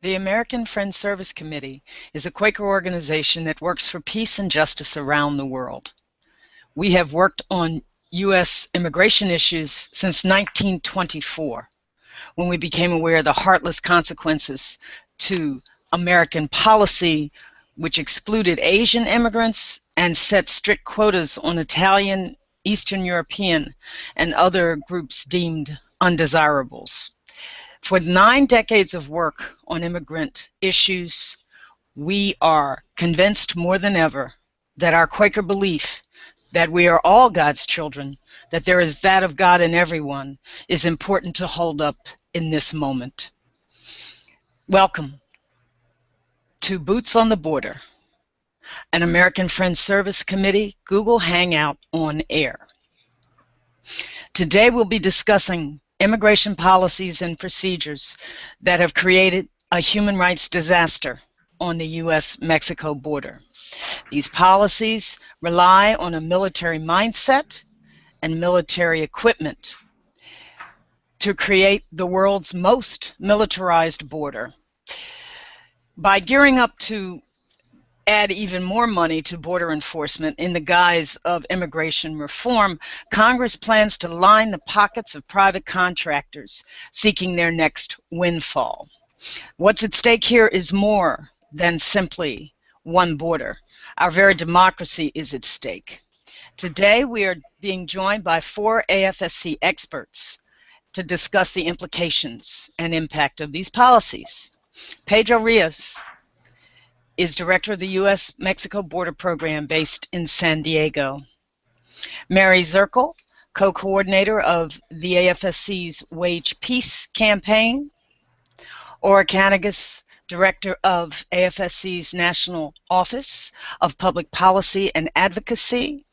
The American Friends Service Committee is a Quaker organization that works for peace and justice around the world. We have worked on U.S. immigration issues since 1924, when we became aware of the heartless consequences to American policy, which excluded Asian immigrants and set strict quotas on Italian, Eastern European, and other groups deemed undesirables. For 9 decades of work on immigrant issues, we are convinced more than ever that our Quaker belief that we are all God's children, that there is that of God in everyone, is important to hold up in this moment. Welcome to Boots on the Border, an American Friends Service Committee Google Hangout on air. Today we'll be discussing immigration policies and procedures that have created a human rights disaster on the U.S.-Mexico border. These policies rely on a military mindset and military equipment to create the world's most militarized border. By gearing up to add even more money to border enforcement in the guise of immigration reform, Congress plans to line the pockets of private contractors seeking their next windfall. What's at stake here is more than simply one border. Our very democracy is at stake. Today we are being joined by 4 AFSC experts to discuss the implications and impact of these policies. Pedro Rios is director of the U.S.-Mexico Border Program based in San Diego. Mary Zirkle, co-coordinator of the AFSC's Wage Peace campaign. Ora Kanagas, director of AFSC's National Office of Public Policy and Advocacy.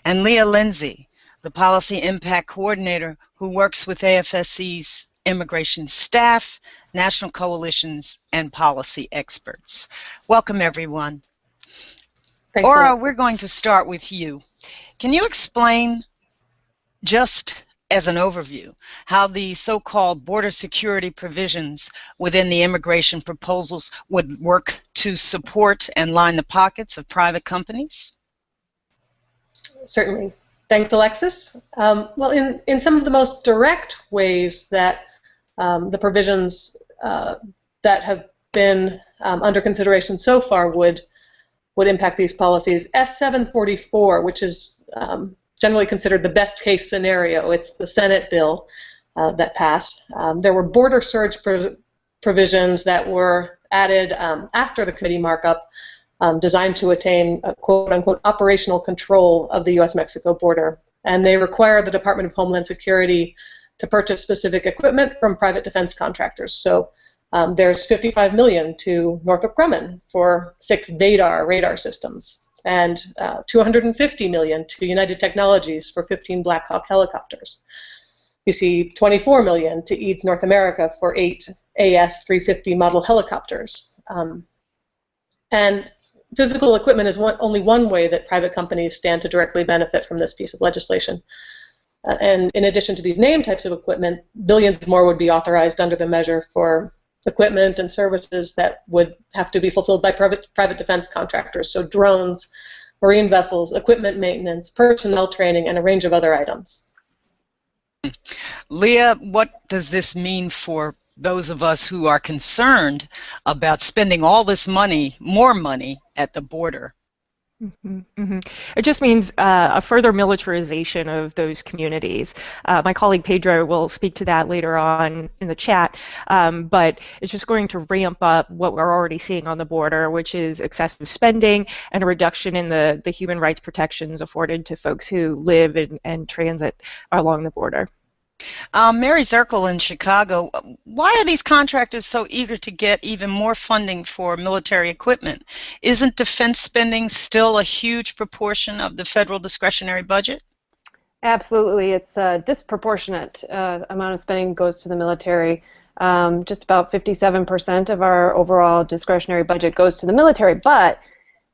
And Leah Lindsay, the policy impact coordinator who works with AFSC's immigration staff, national coalitions, and policy experts. Welcome, everyone. Thanks, Ora, we're going to start with you. Can you explain, just as an overview, how the so-called border security provisions within the immigration proposals would work to support and line the pockets of private companies? Certainly. Thanks, Alexis. Well, in some of the most direct ways that the provisions that have been under consideration so far would impact these policies. S-744, which is generally considered the best case scenario, it's the Senate bill that passed. There were border surge provisions that were added after the committee markup, designed to attain a quote-unquote operational control of the U.S.-Mexico border. And they require the Department of Homeland Security to purchase specific equipment from private defense contractors. So there's $55 million to Northrop Grumman for 6 VADAR radar systems, and $250 million to United Technologies for 15 Black Hawk helicopters. You see $24 million to EADS North America for 8 AS-350 model helicopters. And physical equipment is only one way that private companies stand to directly benefit from this piece of legislation. And in addition to these named types of equipment, billions more would be authorized under the measure for equipment and services that would have to be fulfilled by private defense contractors. So drones, marine vessels, equipment maintenance, personnel training, and a range of other items. Leah, what does this mean for those of us who are concerned about spending all this money, more money, at the border? It just means a further militarization of those communities. My colleague Pedro will speak to that later on in the chat, but it's just going to ramp up what we're already seeing on the border, which is excessive spending and a reduction in the human rights protections afforded to folks who live and transit along the border. Mary Zirkle in Chicago, why are these contractors so eager to get even more funding for military equipment? Isn't defense spending still a huge proportion of the federal discretionary budget? Absolutely. It's a disproportionate amount of spending goes to the military. Just about 57% of our overall discretionary budget goes to the military, but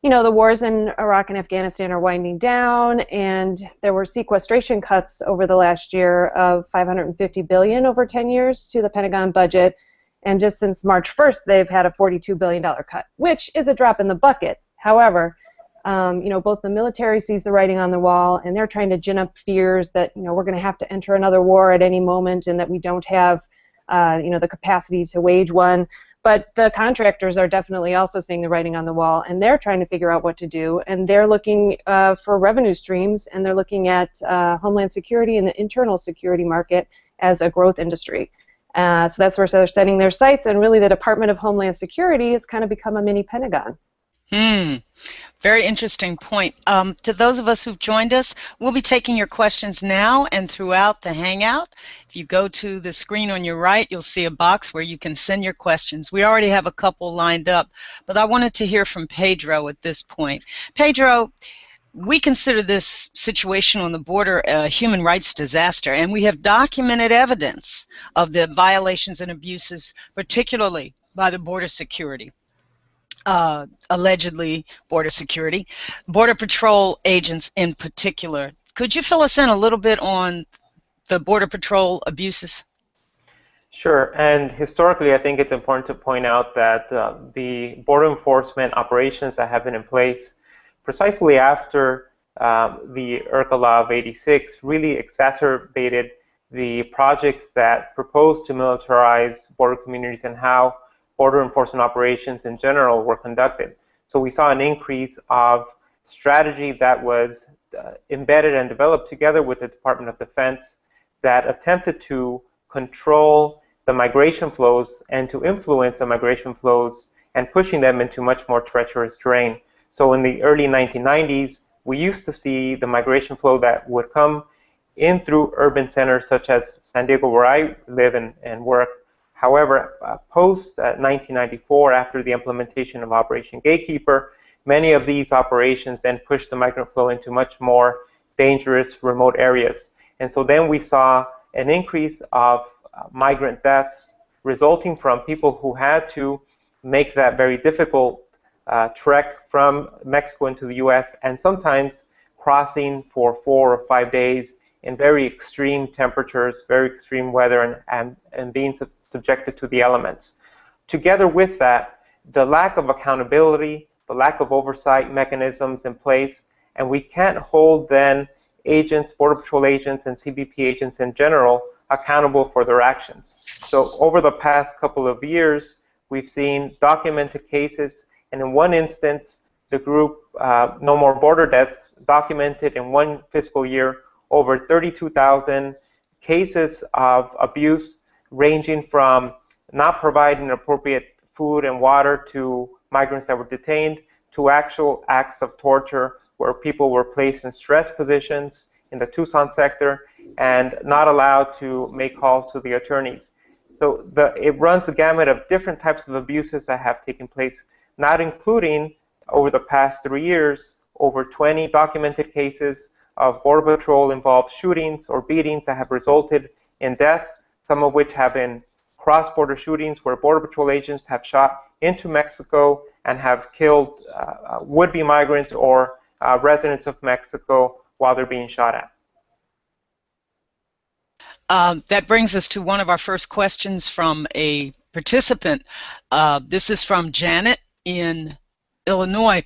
you know, the wars in Iraq and Afghanistan are winding down, and there were sequestration cuts over the last year of $550 billion over 10 years to the Pentagon budget, And just since March 1st, they've had a $42 billion cut, which is a drop in the bucket. However, both the military sees the writing on the wall, and they're trying to gin up fears that we're going to have to enter another war at any moment, and that we don't have the capacity to wage one. But the contractors are definitely also seeing the writing on the wall, and they're trying to figure out what to do, and they're looking for revenue streams, and they're looking at Homeland Security and the internal security market as a growth industry. So that's where they're setting their sights, and really the Department of Homeland Security has kind of become a mini Pentagon. Very interesting point. To those of us who've joined us, we'll be taking your questions now and throughout the Hangout. If you go to the screen on your right, you'll see a box where you can send your questions. We already have a couple lined up, but I wanted to hear from Pedro at this point. Pedro, we consider this situation on the border a human rights disaster, and we have documented evidence of the violations and abuses, particularly by the border security. Allegedly border security, border patrol agents in particular. Could you fill us in a little bit on the border patrol abuses? Sure, and historically I think it's important to point out that the border enforcement operations that have been in place precisely after the IRCA Law of '86 really exacerbated the projects that proposed to militarize border communities and how border enforcement operations in general were conducted. So we saw an increase of strategy that was embedded and developed together with the Department of Defense that attempted to control the migration flows and to influence the migration flows and pushing them into much more treacherous terrain. So in the early 1990s, we used to see the migration flow that would come in through urban centers such as San Diego, where I live and work. However, post-1994, after the implementation of Operation Gatekeeper, many of these operations then pushed the migrant flow into much more dangerous remote areas. And so then we saw an increase of migrant deaths resulting from people who had to make that very difficult trek from Mexico into the US, and sometimes crossing for 4 or 5 days in very extreme temperatures, very extreme weather, and being subjected to the elements. Together with that, the lack of accountability, the lack of oversight mechanisms in place, and we can't hold then agents, Border Patrol agents, and CBP agents in general accountable for their actions. So over the past couple of years, we've seen documented cases, and in one instance, the group No More Border Deaths documented in one fiscal year over 32,000 cases of abuse, ranging from not providing appropriate food and water to migrants that were detained, to actual acts of torture where people were placed in stress positions in the Tucson sector and not allowed to make calls to the attorneys. So it runs a gamut of different types of abuses that have taken place, not including, over the past 3 years, over 20 documented cases of Border Patrol-involved shootings or beatings that have resulted in death, some of which have been cross-border shootings where Border Patrol agents have shot into Mexico and have killed would-be migrants or residents of Mexico while they're being shot at. That brings us to one of our first questions from a participant. This is from Janet in Illinois.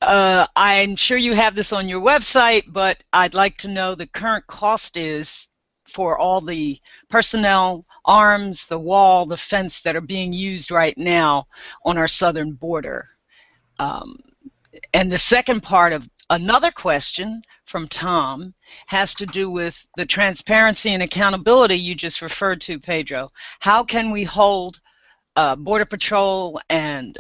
I'm sure you have this on your website, but I'd like to know the current cost is for all the personnel, arms, the wall, the fence that are being used right now on our southern border. And the second part of another question from Tom has to do with the transparency and accountability you just referred to, Pedro. How can we hold Border Patrol and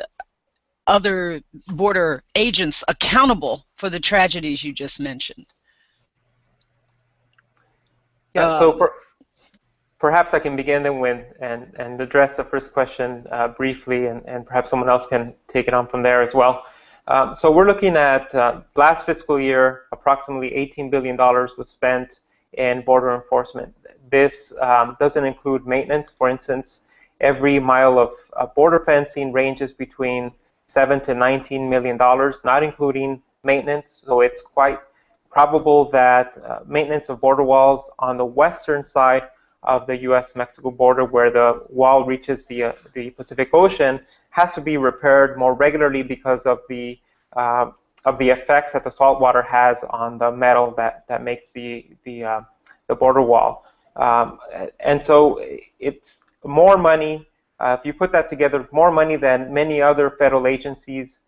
other border agents accountable for the tragedies you just mentioned? Yeah, so perhaps I can begin then and address the first question briefly, and perhaps someone else can take it on from there as well. So we're looking at last fiscal year, approximately $18 billion was spent in border enforcement. This doesn't include maintenance. For instance, every mile of border fencing ranges between $7 to $19 million, not including maintenance. So it's quite probable that maintenance of border walls on the western side of the U.S.-Mexico border, where the wall reaches the Pacific Ocean, has to be repaired more regularly because of the effects that the salt water has on the metal that makes the border wall. And so it's more money. If you put that together, more money than many other federal agencies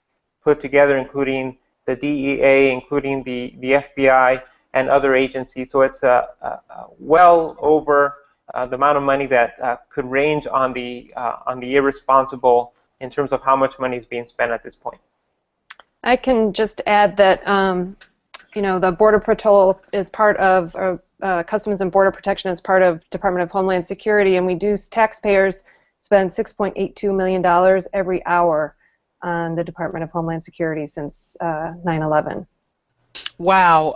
put together, including the DEA, including the FBI, and other agencies. So it's well over the amount of money that could range on the irresponsible in terms of how much money is being spent at this point. I can just add that the Border Patrol is part of Customs and Border Protection is part of Department of Homeland Security, and we do taxpayers spend $6.82 million every hour on the Department of Homeland Security since 9/11. Wow.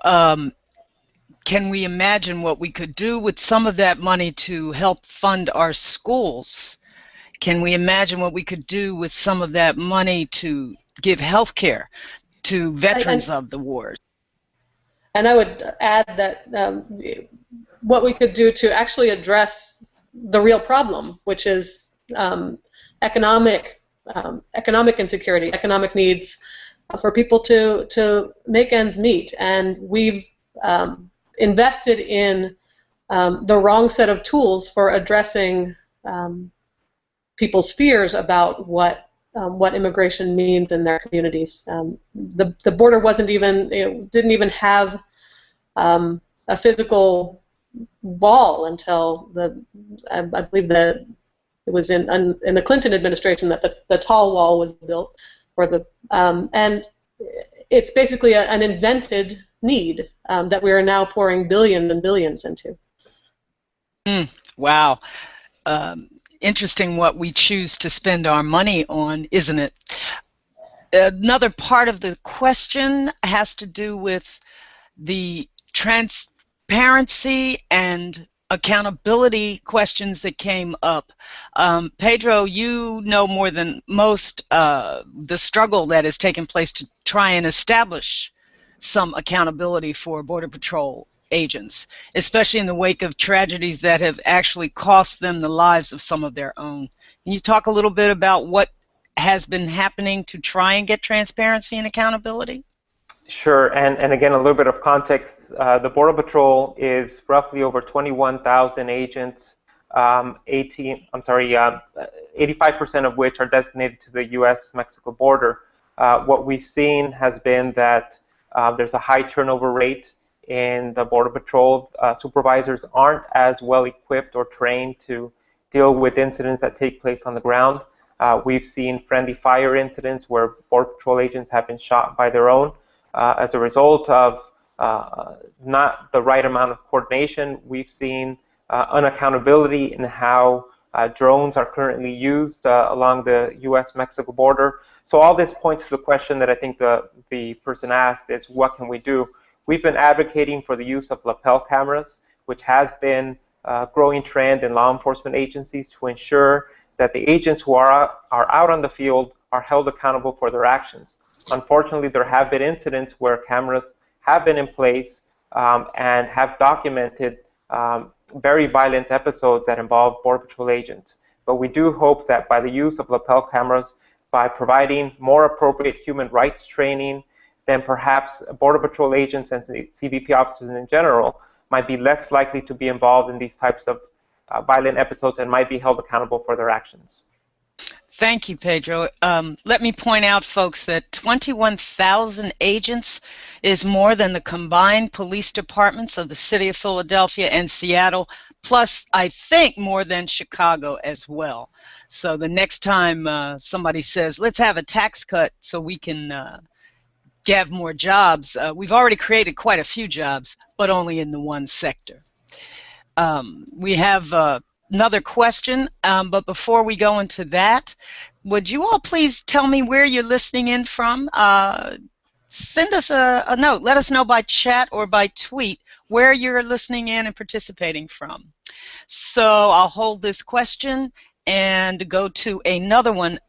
Can we imagine what we could do with some of that money to help fund our schools? Can we imagine what we could do with some of that money to give health care to veterans of the wars? And I would add that what we could do to actually address the real problem, which is economic insecurity, economic needs for people to make ends meet. And we've invested in the wrong set of tools for addressing people's fears about what immigration means in their communities. The border didn't even have a physical wall until I believe that it was in the Clinton administration that the tall wall was built, and it's basically an invented need that we are now pouring billions and billions into. Wow. Interesting what we choose to spend our money on, isn't it? Another part of the question has to do with the transparency and accountability questions that came up. Pedro, you know more than most the struggle that has taken place to try and establish some accountability for Border Patrol agents, especially in the wake of tragedies that have actually cost them the lives of some of their own. Can you talk a little bit about what has been happening to try and get transparency and accountability? Sure, and again, a little bit of context. The Border Patrol is roughly over 21,000 agents, 85% of which are designated to the U.S.-Mexico border. What we've seen has been that there's a high turnover rate in the Border Patrol. Supervisors aren't as well equipped or trained to deal with incidents that take place on the ground. We've seen friendly fire incidents where Border Patrol agents have been shot by their own. As a result of not the right amount of coordination, we've seen unaccountability in how drones are currently used along the U.S.-Mexico border. So all this points to the question that I think the person asked is, what can we do? We've been advocating for the use of lapel cameras, which has been a growing trend in law enforcement agencies to ensure that the agents who are out on the field are held accountable for their actions. Unfortunately, there have been incidents where cameras have been in place and have documented very violent episodes that involve Border Patrol agents. But we do hope that by the use of lapel cameras, by providing more appropriate human rights training, then perhaps Border Patrol agents and CBP officers in general might be less likely to be involved in these types of violent episodes and might be held accountable for their actions. Thank you, Pedro. Let me point out, folks, that 21,000 agents is more than the combined police departments of the city of Philadelphia and Seattle, plus I think more than Chicago as well. So the next time somebody says, let's have a tax cut so we can have more jobs, we've already created quite a few jobs, but only in the one sector. We have another question, but before we go into that, would you all please tell me where you're listening in from? Send us a note. Let us know by chat or by tweet where you're listening in and participating from. So I'll hold this question and go to another one.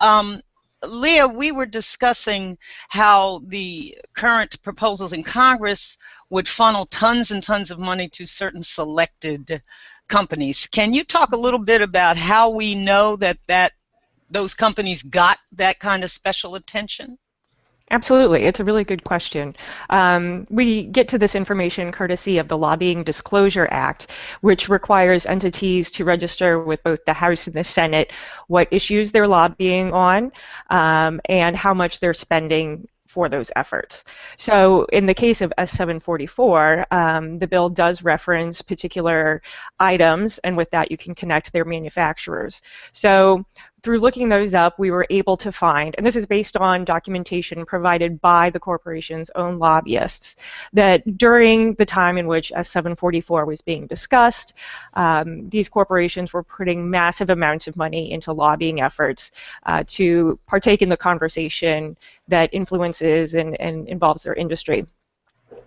Leah, we were discussing how the current proposals in Congress would funnel tons and tons of money to certain selected companies. Can you talk a little bit about how we know that those companies got that kind of special attention? Absolutely. It's a really good question. We get to this information courtesy of the Lobbying Disclosure Act, which requires entities to register with both the House and the Senate what issues they're lobbying on and how much they're spending for those efforts. So in the case of S744, the bill does reference particular items, and with that you can connect their manufacturers. So through looking those up, we were able to find, and this is based on documentation provided by the corporation's own lobbyists, that during the time in which S744 was being discussed, these corporations were putting massive amounts of money into lobbying efforts to partake in the conversation that influences and involves their industry.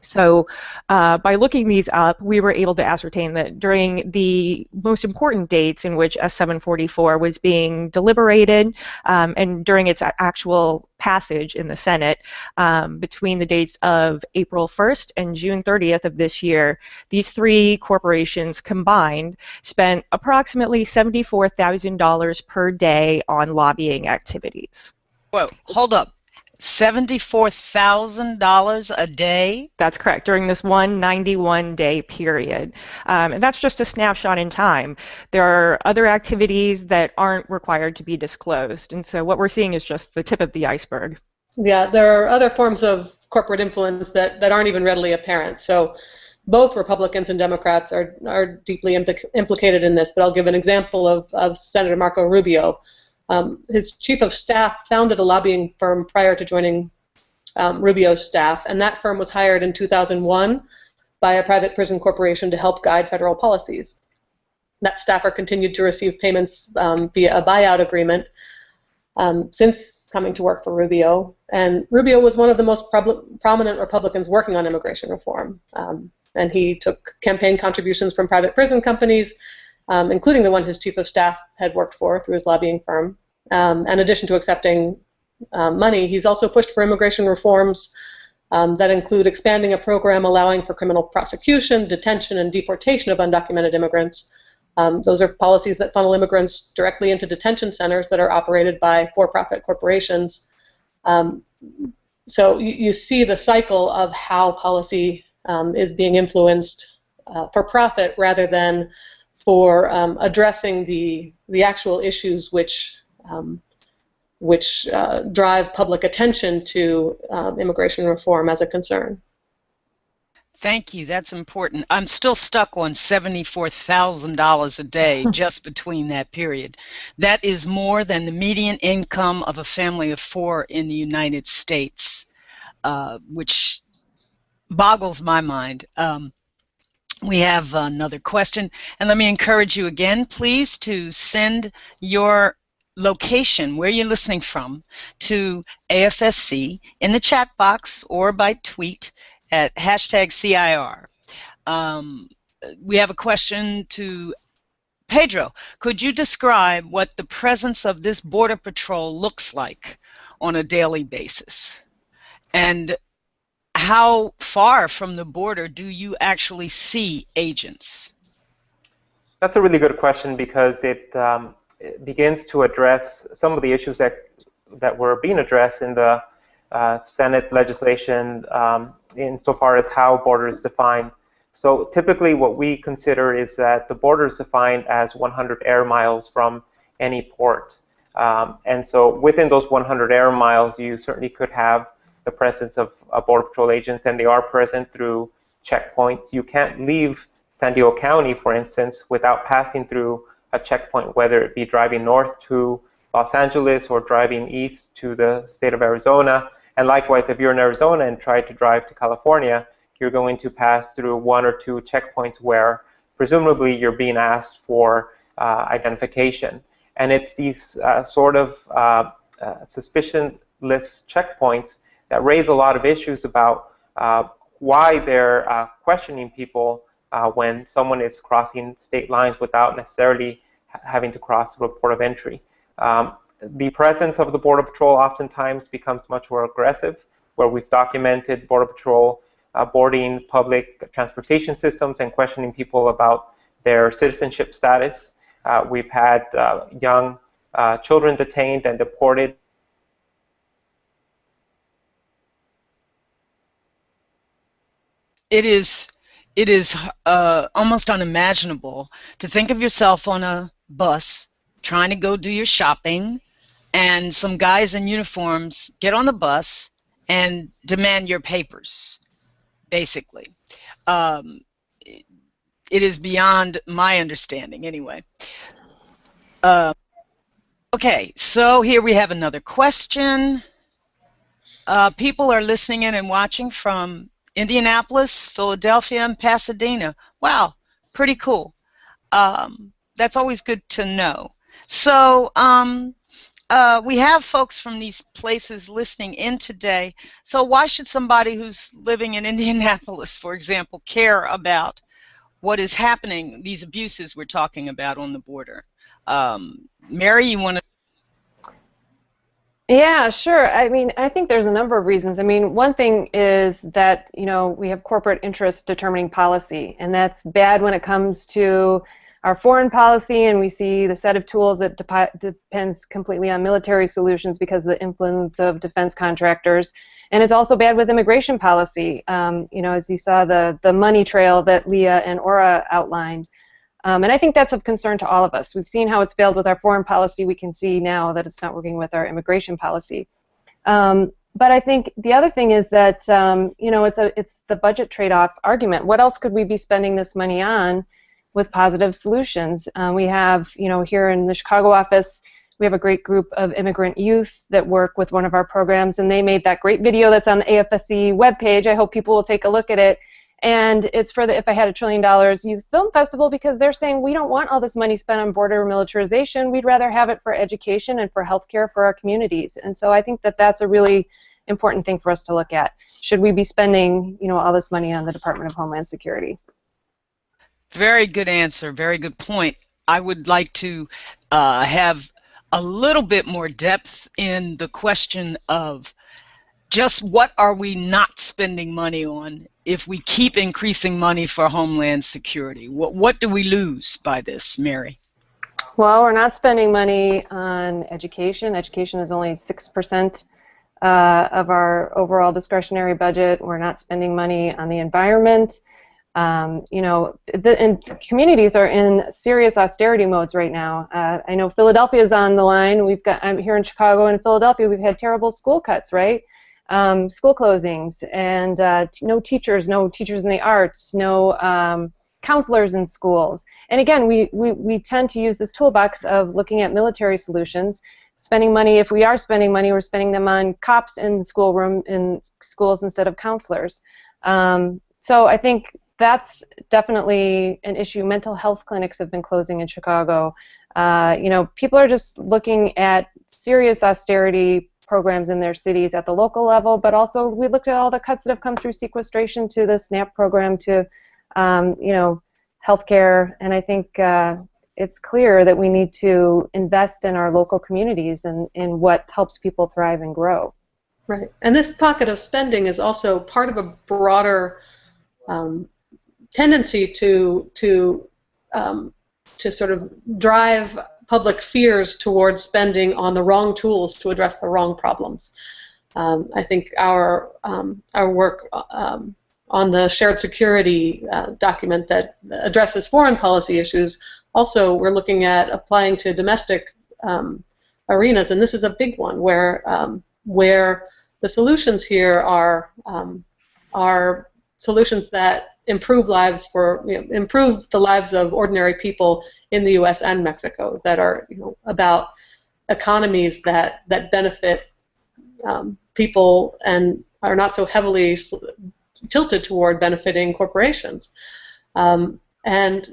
So by looking these up, we were able to ascertain that during the most important dates in which S744 was being deliberated and during its actual passage in the Senate, between the dates of April 1st and June 30th of this year, these three corporations combined spent approximately $74,000 per day on lobbying activities. Whoa, hold up. $74,000 a day? That's correct, during this 191-day period. And that's just a snapshot in time. There are other activities that aren't required to be disclosed. And so what we're seeing is just the tip of the iceberg. Yeah, there are other forms of corporate influence that aren't even readily apparent. So both Republicans and Democrats are deeply implicated in this, but I'll give an example of Senator Marco Rubio. His chief of staff founded a lobbying firm prior to joining Rubio's staff, and that firm was hired in 2001 by a private prison corporation to help guide federal policies. That staffer continued to receive payments via a buyout agreement since coming to work for Rubio, and Rubio was one of the most prominent Republicans working on immigration reform, and he took campaign contributions from private prison companies, including the one his chief of staff had worked for through his lobbying firm. In addition to accepting money, he's also pushed for immigration reforms that include expanding a program allowing for criminal prosecution, detention, and deportation of undocumented immigrants. Those are policies that funnel immigrants directly into detention centers that are operated by for-profit corporations. So you see the cycle of how policy is being influenced for profit rather than for addressing the actual issues which drive public attention to immigration reform as a concern. Thank you. That's important. I'm still stuck on $74,000 a day just between that period. That is more than the median income of a family of four in the United States, which boggles my mind. We have another question, and let me encourage you again, please, to send your location, where you're listening from, to AFSC in the chat box or by tweet at #CIR. We have a question to Pedro. Could you describe what the presence of this Border Patrol looks like on a daily basis? And how far from the border do you actually see agents? That's a really good question because it begins to address some of the issues that were being addressed in the Senate legislation insofar as how border is defined. So typically what we consider is that the border is defined as 100 air miles from any port. And so within those 100 air miles, you certainly could have the presence of Border Patrol agents, and they are present through checkpoints. You can't leave San Diego County, for instance, without passing through a checkpoint, whether it be driving north to Los Angeles or driving east to the state of Arizona. And likewise, if you're in Arizona and try to drive to California, you're going to pass through one or two checkpoints where presumably you're being asked for identification. And it's these sort of suspicionless checkpoints that raise a lot of issues about why they're questioning people when someone is crossing state lines without necessarily having to cross through a port of entry. the presence of the Border Patrol oftentimes becomes much more aggressive, where we've documented Border Patrol boarding public transportation systems and questioning people about their citizenship status. We've had young children detained and deported. It is almost unimaginable to think of yourself on a bus trying to go do your shopping, and some guys in uniforms get on the bus and demand your papers, basically. It is beyond my understanding, anyway. Okay, so here we have another question. People are listening in and watching from Indianapolis, Philadelphia, and Pasadena. Wow, pretty cool. That's always good to know. So we have folks from these places listening in today. So why should somebody who's living in Indianapolis, for example, care about what is happening, these abuses we're talking about on the border? Mary, you want to? Yeah, sure. I mean, I think there's a number of reasons. I mean, one thing is that, you know, we have corporate interests determining policy, and that's bad when it comes to our foreign policy, and we see the set of tools that depends completely on military solutions because of the influence of defense contractors. And it's also bad with immigration policy. You know, as you saw the money trail that Leah and Ora outlined. And I think that's of concern to all of us. We've seen how it's failed with our foreign policy. We can see now that it's not working with our immigration policy. But I think the other thing is that you know, it's the budget trade-off argument. What else could we be spending this money on with positive solutions? We have, you know, here in the Chicago office, we have a great group of immigrant youth that work with one of our programs, and they made that great video that's on the AFSC webpage. I hope people will take a look at it. And it's for the If I Had $1 Trillion Youth Film Festival, because they're saying we don't want all this money spent on border militarization. We'd rather have it for education and for healthcare for our communities. And so I think that that's a really important thing for us to look at. Should we be spending, you know, all this money on the Department of Homeland Security? Very good answer. Very good point. I would like to have a little bit more depth in the question of just what are we not spending money on if we keep increasing money for Homeland Security? What do we lose by this, Mary? Well, we're not spending money on education. Education is only 6% of our overall discretionary budget. We're not spending money on the environment. You know, communities are in serious austerity modes right now. I know Philadelphia is on the line. I'm here in Chicago and Philadelphia. We've had terrible school cuts, right? School closings, and no teachers in the arts, no counselors in schools. And again, we tend to use this toolbox of looking at military solutions, spending money. If we are spending money, we're spending them on cops in schools instead of counselors. So I think that's definitely an issue. Mental health clinics have been closing in Chicago. You know, people are just looking at serious austerity programs in their cities at the local level, but also we looked at all the cuts that have come through sequestration to the SNAP program to, you know, healthcare, and I think it's clear that we need to invest in our local communities and in what helps people thrive and grow. Right, and this pocket of spending is also part of a broader tendency to sort of drive public fears towards spending on the wrong tools to address the wrong problems. I think our work on the shared security document that addresses foreign policy issues, also we're looking at applying to domestic arenas, and this is a big one where the solutions here are solutions that improve improve the lives of ordinary people in the U.S. and Mexico, that are, you know, about economies that benefit people and are not so heavily tilted toward benefiting corporations. Instead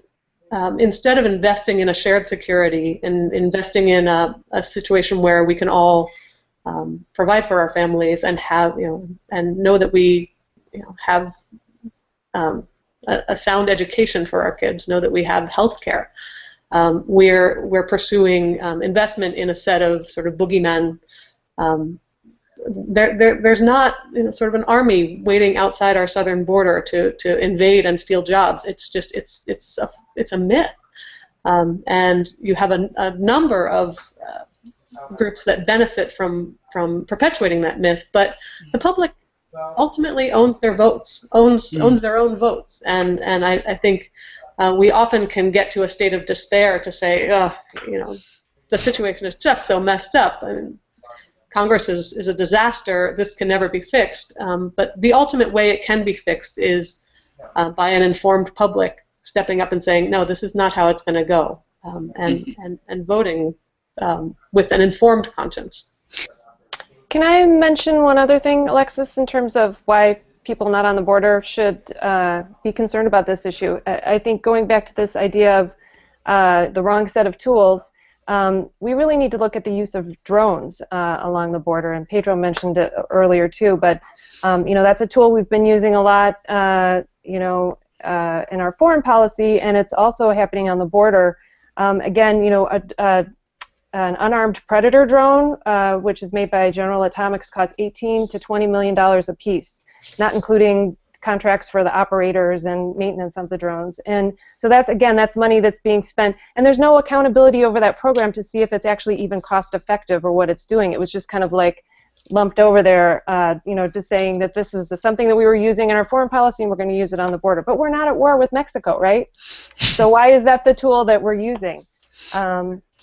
of investing in a shared security and investing in a situation where we can all provide for our families and have, you know, and know that we, you know, have a sound education for our kids, know that we have health care. we're pursuing investment in a set of sort of boogeymen. There's not sort of an army waiting outside our southern border to invade and steal jobs. It's just it's a myth, and you have a number of groups that benefit from perpetuating that myth, but the public ultimately owns their votes, owns their own votes, and I think we often can get to a state of despair to say, the situation is just so messed up. I mean, Congress is a disaster. This can never be fixed. But the ultimate way it can be fixed is by an informed public stepping up and saying, no, this is not how it's going to go, and voting with an informed conscience. Can I mention one other thing, Alexis, in terms of why people not on the border should be concerned about this issue? I think going back to this idea of the wrong set of tools, we really need to look at the use of drones along the border, and Pedro mentioned it earlier too. But that's a tool we've been using a lot, in our foreign policy, and it's also happening on the border. Again, an unarmed Predator drone, which is made by General Atomics, costs $18 to $20 million a piece, not including contracts for the operators and maintenance of the drones. And so that's money that's being spent, and there's no accountability over that program to see if it's actually even cost effective or what it's doing. It was just kind of like lumped over there, just saying that this is something that we were using in our foreign policy and we're going to use it on the border. But we're not at war with Mexico, right? So why is that the tool that we're using?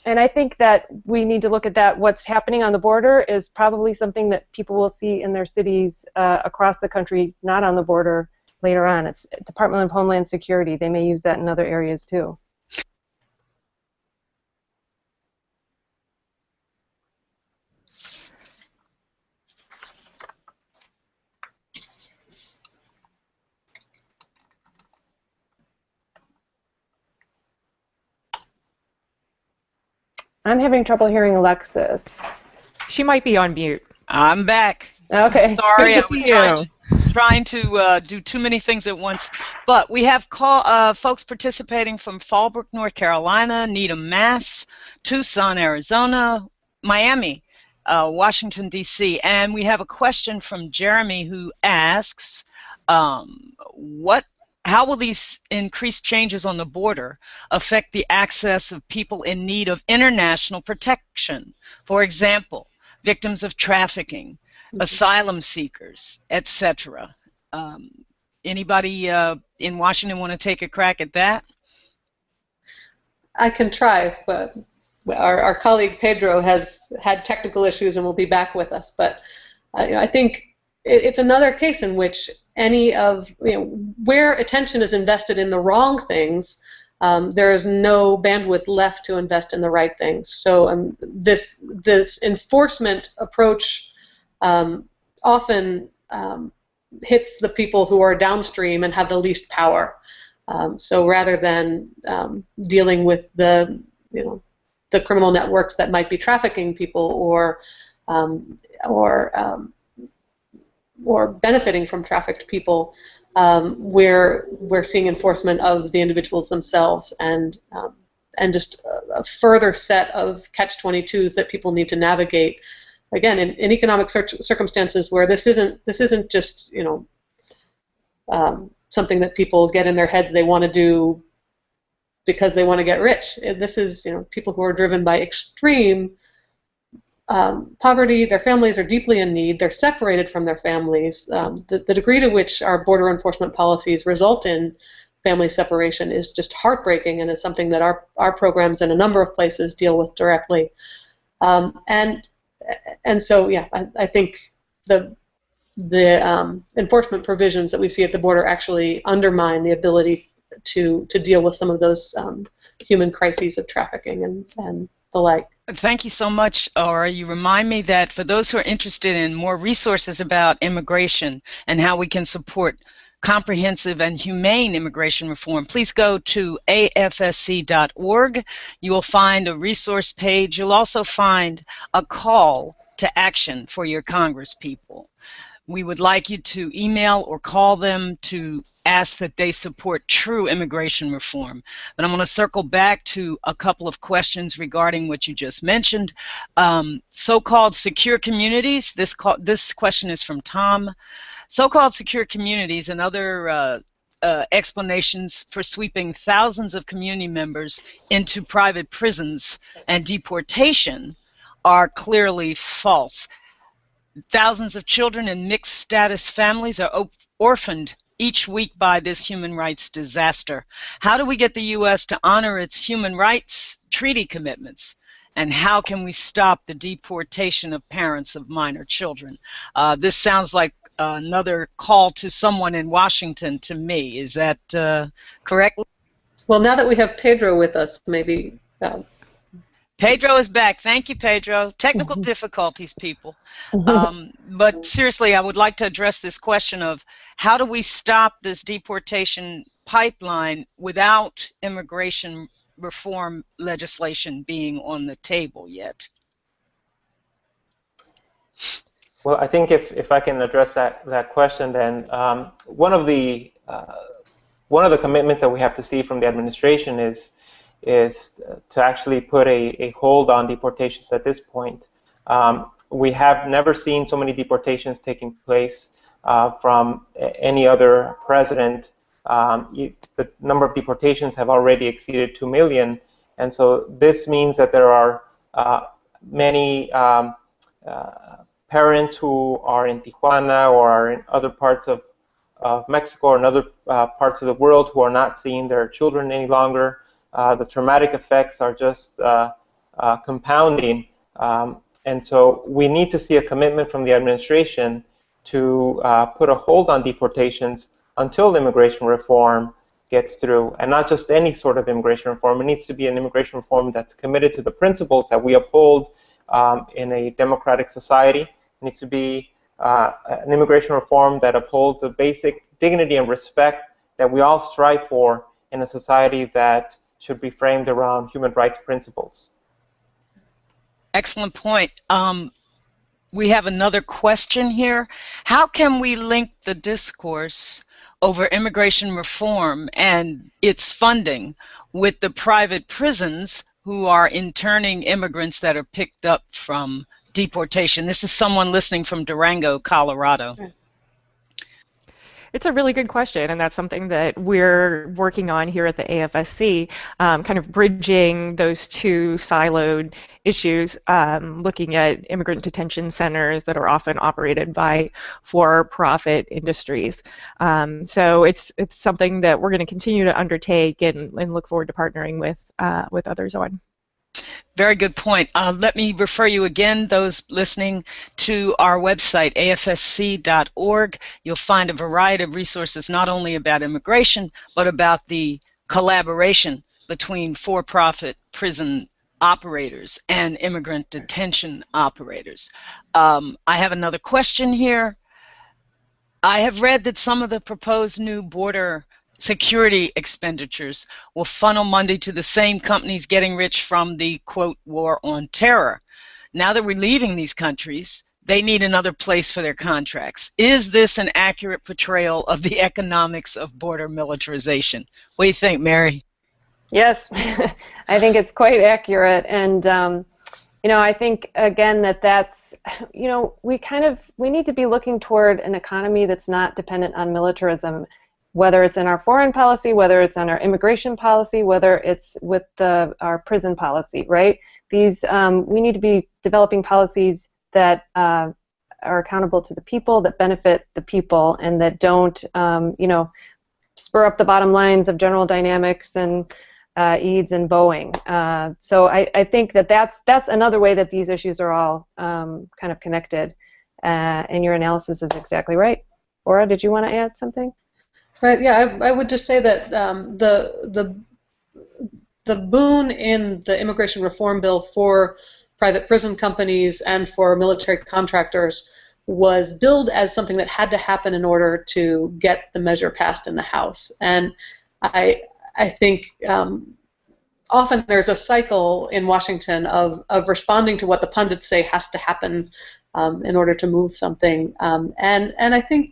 And I think that we need to look at that. What's happening on the border is probably something that people will see in their cities across the country, not on the border later on. It's Department of Homeland Security. They may use that in other areas too. I'm having trouble hearing Alexis. She might be on mute. I'm back. Okay. Sorry, I was trying to do too many things at once. But we have folks participating from Fallbrook, North Carolina, Needham, Mass, Tucson, Arizona, Miami, Washington, D.C. And we have a question from Jeremy who asks, how will these increased changes on the border affect the access of people in need of international protection? For example, victims of trafficking, asylum seekers, etc. Anybody in Washington want to take a crack at that? I can try, but our colleague Pedro has had technical issues and will be back with us. But I think it's another case in which where attention is invested in the wrong things, there is no bandwidth left to invest in the right things. So this enforcement approach often hits the people who are downstream and have the least power. So rather than dealing with the criminal networks that might be trafficking people or benefiting from trafficked people, we're seeing enforcement of the individuals themselves, and just a further set of catch-22s that people need to navigate. Again, in economic circumstances where this isn't just something that people get in their heads they want to do because they want to get rich. This is people who are driven by extreme poverty. Their families are deeply in need. They're separated from their families. The degree to which our border enforcement policies result in family separation is just heartbreaking, and is something that our programs in a number of places deal with directly. And so, yeah, I think the enforcement provisions that we see at the border actually undermine the ability to deal with some of those human crises of trafficking and the like. Thank you so much, Aura. You remind me that for those who are interested in more resources about immigration and how we can support comprehensive and humane immigration reform, please go to afsc.org. You will find a resource page. You'll also find a call to action for your congresspeople. We would like you to email or call them to ask that they support true immigration reform. But I'm going to circle back to a couple of questions regarding what you just mentioned. So-called secure communities, this question is from Tom. So-called secure communities and other explanations for sweeping thousands of community members into private prisons and deportation are clearly false. Thousands of children in mixed status families are orphaned each week by this human rights disaster. How do we get the U.S. to honor its human rights treaty commitments? And how can we stop the deportation of parents of minor children? This sounds like another call to someone in Washington to me. Is that correct? Well, now that we have Pedro with us, maybe... Pedro is back. Thank you, Pedro. Technical difficulties, people. But seriously, I would like to address this question of how do we stop this deportation pipeline without immigration reform legislation being on the table yet? Well, I think if I can address that question, then one of the commitments that we have to see from the administration is to actually put a hold on deportations at this point. We have never seen so many deportations taking place from any other president. The number of deportations have already exceeded 2 million, and so this means that there are many parents who are in Tijuana or are in other parts of Mexico or in other parts of the world who are not seeing their children any longer. The traumatic effects are just compounding, and so we need to see a commitment from the administration to put a hold on deportations until immigration reform gets through, and not just any sort of immigration reform. It needs to be an immigration reform that's committed to the principles that we uphold in a democratic society. It needs to be an immigration reform that upholds the basic dignity and respect that we all strive for in a society that should be framed around human rights principles. Excellent point. We have another question here. How can we link the discourse over immigration reform and its funding with the private prisons who are interning immigrants that are picked up from deportation? This is someone listening from Durango, Colorado. It's a really good question, and that's something that we're working on here at the AFSC, kind of bridging those two siloed issues, looking at immigrant detention centers that are often operated by for-profit industries. So it's something that we're going to continue to undertake and look forward to partnering with others on. Very good point. Let me refer you again, those listening, to our website, afsc.org. You'll find a variety of resources not only about immigration, but about the collaboration between for-profit prison operators and immigrant detention operators. I have another question here. I have read that some of the proposed new border security expenditures will funnel money to the same companies getting rich from the, quote, war on terror. Now that we're leaving these countries, they need another place for their contracts. Is this an accurate portrayal of the economics of border militarization? What do you think, Mary? Yes, I think it's quite accurate, and you know, I think again that's, you know, we need to be looking toward an economy that's not dependent on militarism, whether it's in our foreign policy, whether it's on our immigration policy, whether it's with our prison policy, right? These we need to be developing policies that are accountable to the people, that benefit the people, and that don't, you know, spur up the bottom lines of General Dynamics and EADS and Boeing. So I think that's another way that these issues are all kind of connected. And your analysis is exactly right. Ora, did you want to add something? Right. Yeah, I would just say that the boon in the immigration reform bill for private prison companies and for military contractors was billed as something that had to happen in order to get the measure passed in the House. And I think often there's a cycle in Washington of responding to what the pundits say has to happen in order to move something, and I think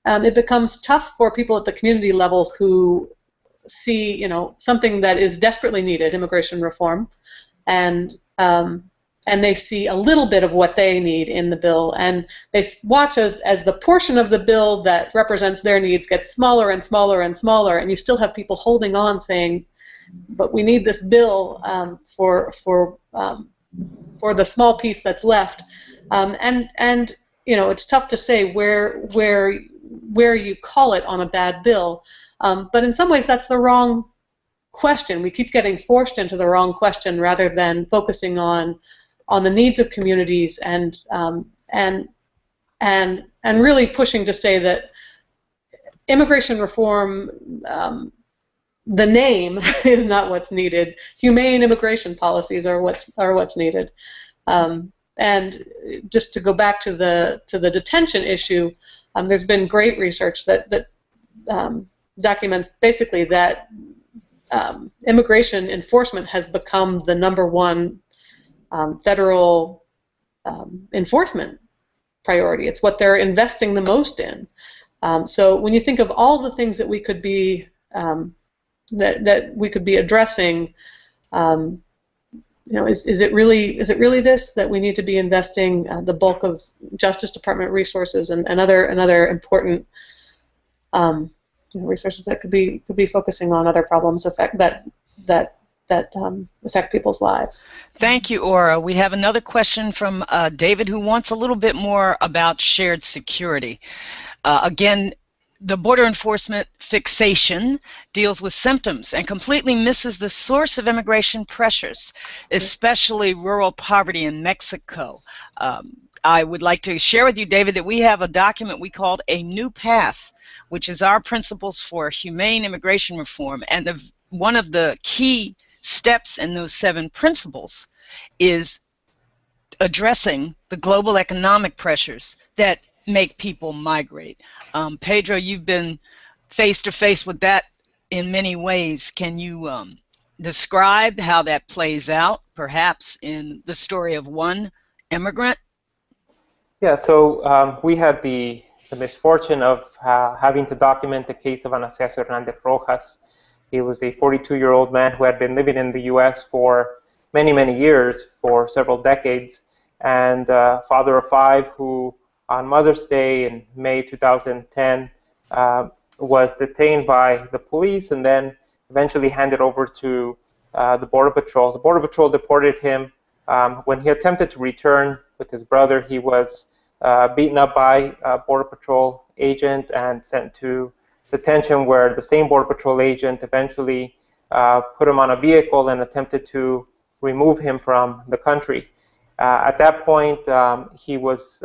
it becomes tough for people at the community level who see, something that is desperately needed, immigration reform, and they see a little bit of what they need in the bill, and they watch as the portion of the bill that represents their needs gets smaller and smaller and smaller, and you still have people holding on saying, but we need this bill for the small piece that's left, and it's tough to say where you call it on a bad bill, but in some ways that's the wrong question. We keep getting forced into the wrong question rather than focusing on the needs of communities and really pushing to say that immigration reform, the name is not what's needed. Humane immigration policies are what's needed. And just to go back to the detention issue, there's been great research that documents basically that immigration enforcement has become the #1 federal enforcement priority. It's what they're investing the most in. So when you think of all the things that we could be that we could be addressing, is it really this that we need to be investing the bulk of Justice Department resources and other important resources that could be focusing on other problems that affect people's lives. Thank you, Ora. We have another question from David, who wants a little bit more about shared security. Again, the border enforcement fixation deals with symptoms and completely misses the source of immigration pressures, especially rural poverty in Mexico. I would like to share with you, David, that we have a document we called A New Path, which is our principles for humane immigration reform. And one of the key steps in those 7 principles is addressing the global economic pressures that make people migrate. Pedro, you've been face to face with that in many ways. Can you describe how that plays out, perhaps in the story of one immigrant? Yeah, so we had the misfortune of having to document the case of Anastasio Hernandez Rojas. He was a 42-year-old man who had been living in the U.S. for many, many years, for several decades, and father of 5 who on Mother's Day in May 2010 was detained by the police and then eventually handed over to the Border Patrol. The Border Patrol deported him. When he attempted to return with his brother, he was beaten up by a Border Patrol agent and sent to detention, where the same Border Patrol agent eventually put him on a vehicle and attempted to remove him from the country. At that point, he was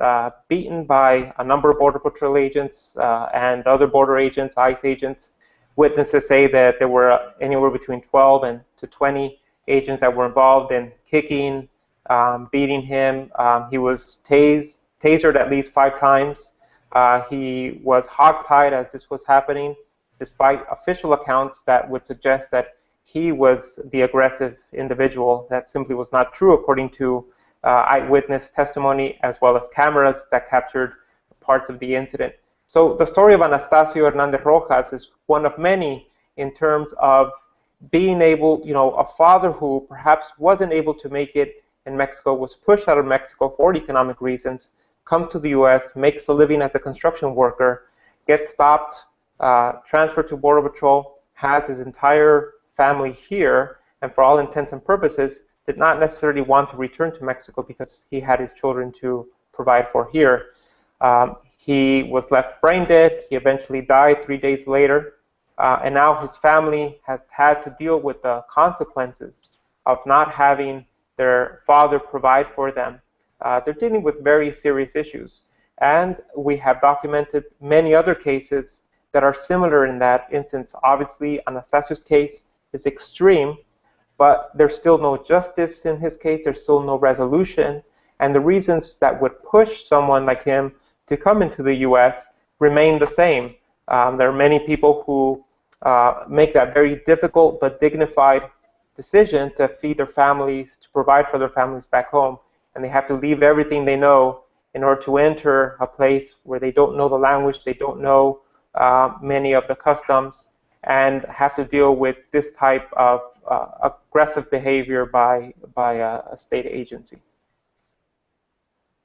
beaten by a number of Border Patrol agents and other border agents, ICE agents. Witnesses say that there were anywhere between 12 and to 20 agents that were involved in kicking, beating him. He was tasered at least 5 times. He was hogtied as this was happening, despite official accounts that would suggest that he was the aggressive individual. That simply was not true, according to eyewitness testimony, as well as cameras that captured parts of the incident. So the story of Anastasio Hernandez Rojas is one of many in terms of being able, a father who perhaps wasn't able to make it in Mexico, was pushed out of Mexico for economic reasons, comes to the U.S., makes a living as a construction worker, gets stopped, transferred to Border Patrol, has his entire family here, and for all intents and purposes, did not necessarily want to return to Mexico because he had his children to provide for here. He was left brain dead. He eventually died 3 days later. And now his family has had to deal with the consequences of not having their father provide for them. They're dealing with very serious issues. And we have documented many other cases that are similar in that instance. Obviously, Anastasio's case is extreme, but there's still no justice in his case. There's still no resolution. And the reasons that would push someone like him to come into the U.S. remain the same. There are many people who make that very difficult but dignified decision to feed their families, to provide for their families back home, and they have to leave everything they know in order to enter a place where they don't know the language, they don't know many of the customs, and have to deal with this type of aggressive behavior by a state agency.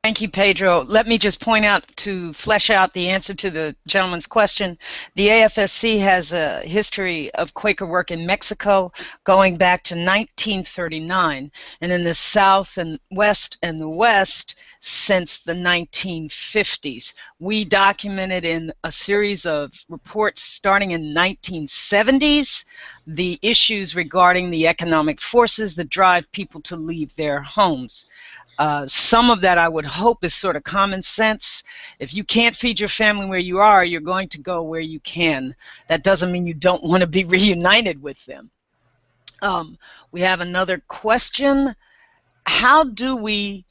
Thank you, Pedro. Let me just point out, to flesh out the answer to the gentleman's question, the AFSC has a history of Quaker work in Mexico going back to 1939, and in the South and West and the West since the 1950s. We documented in a series of reports starting in 1970s the issues regarding the economic forces that drive people to leave their homes. Some of that, I would hope, is sort of common sense. If you can't feed your family where you are, you're going to go where you can. That doesn't mean you don't want to be reunited with them. We have another question. How do we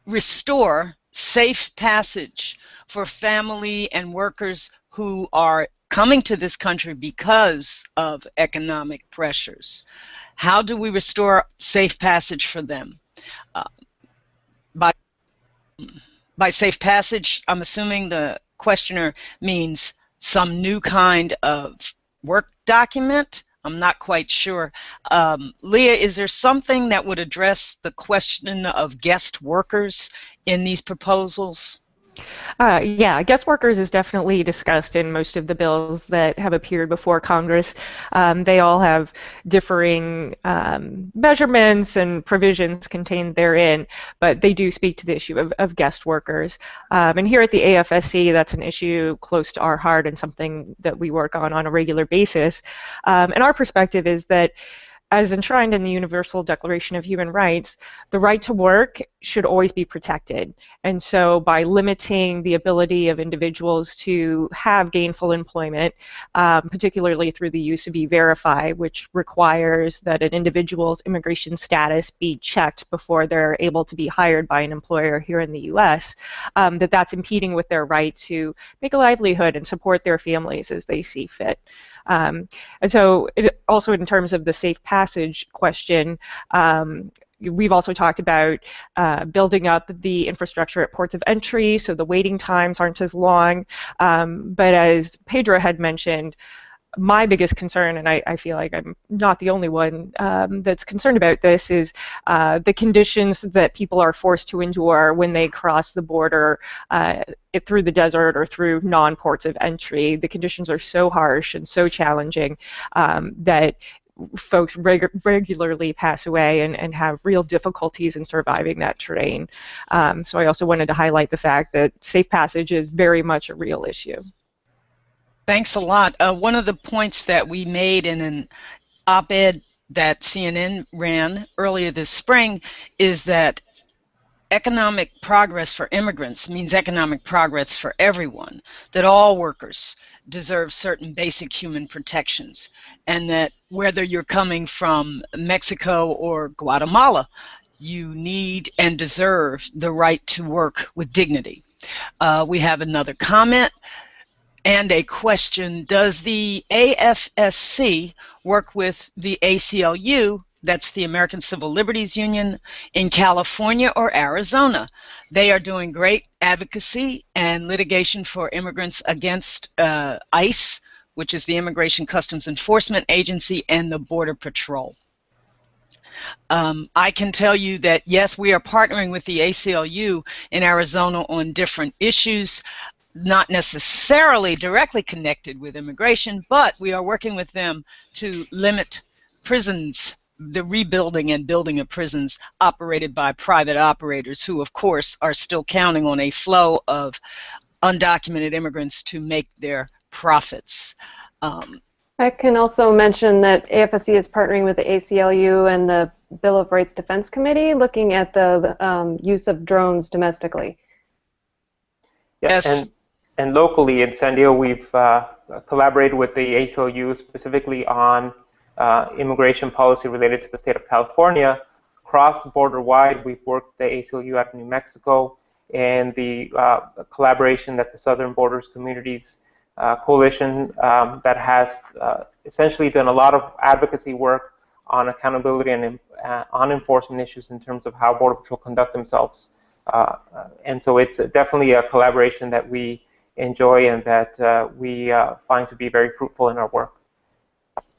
restore safe passage for family and workers who are coming to this country because of economic pressures? How do we restore safe passage for them? By safe passage, I'm assuming the questioner means some new kind of work document. I'm not quite sure. Leah, is there something that would address the question of guest workers in these proposals? Yeah, guest workers is definitely discussed in most of the bills that have appeared before Congress. They all have differing measurements and provisions contained therein, but they do speak to the issue of guest workers. And here at the AFSC, that's an issue close to our heart and something that we work on a regular basis. And our perspective is that, as enshrined in the Universal Declaration of Human Rights, the right to work should always be protected. And so by limiting the ability of individuals to have gainful employment, particularly through the use of E-Verify, which requires that an individual's immigration status be checked before they're able to be hired by an employer here in the U.S., that's impeding with their right to make a livelihood and support their families as they see fit. And so also in terms of the safe passage question, we've also talked about building up the infrastructure at ports of entry so the waiting times aren't as long. But as Pedro had mentioned, my biggest concern, and I feel like I'm not the only one that's concerned about this, is the conditions that people are forced to endure when they cross the border through the desert or through non-ports of entry. The conditions are so harsh and so challenging that folks regularly pass away and have real difficulties in surviving that terrain. So I also wanted to highlight the fact that safe passage is very much a real issue. Thanks a lot. One of the points that we made in an op-ed that CNN ran earlier this spring is that economic progress for immigrants means economic progress for everyone, that all workers deserve certain basic human protections, and that whether you're coming from Mexico or Guatemala, you need and deserve the right to work with dignity. We have another comment and a question. Does the AFSC work with the ACLU, that's the American Civil Liberties Union, in California or Arizona? They are doing great advocacy and litigation for immigrants against ICE, which is the Immigration Customs Enforcement Agency, and the Border Patrol. I can tell you that, yes, we are partnering with the ACLU in Arizona on different issues, not necessarily directly connected with immigration, but we are working with them to limit prisons, the rebuilding and building of prisons operated by private operators who, of course, are still counting on a flow of undocumented immigrants to make their profits. I can also mention that AFSC is partnering with the ACLU and the Bill of Rights Defense Committee looking at the use of drones domestically. Yes. And locally in San Diego, we've collaborated with the ACLU specifically on immigration policy related to the state of California. Cross-border-wide, we've worked the ACLU out of New Mexico, and the collaboration that the Southern Borders Communities Coalition that has essentially done a lot of advocacy work on accountability and on enforcement issues in terms of how Border Patrol conduct themselves. And so it's definitely a collaboration that we enjoy and that we find to be very fruitful in our work.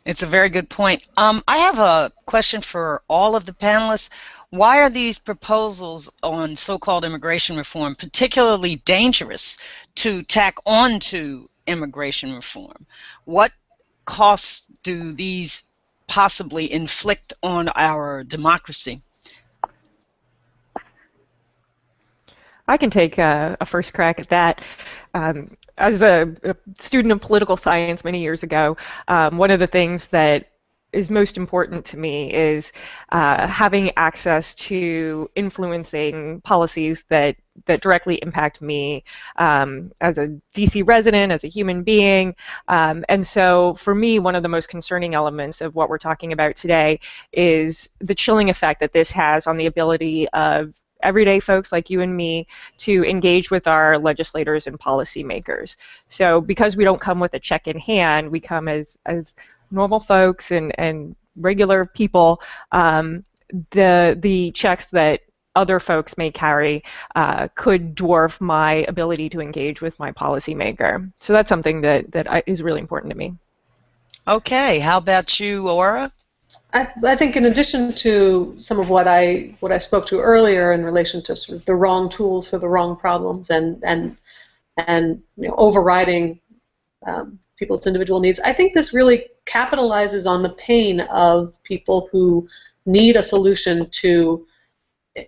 It's a very good point. I have a question for all of the panelists. Why are these proposals on so-called immigration reform particularly dangerous to tack on to immigration reform? What costs do these possibly inflict on our democracy? I can take a first crack at that. As a student of political science many years ago, one of the things that is most important to me is having access to influencing policies that directly impact me as a DC resident, as a human being. And so for me, one of the most concerning elements of what we're talking about today is the chilling effect that this has on the ability of everyday folks like you and me to engage with our legislators and policymakers. So because we don't come with a check in hand, we come as normal folks and regular people, the checks that other folks may carry could dwarf my ability to engage with my policymaker. So that's something that is really important to me. Okay, how about you, Aura? I think in addition to some of what I spoke to earlier in relation to sort of the wrong tools for the wrong problems and overriding people's individual needs, I think this really capitalizes on the pain of people who need a solution to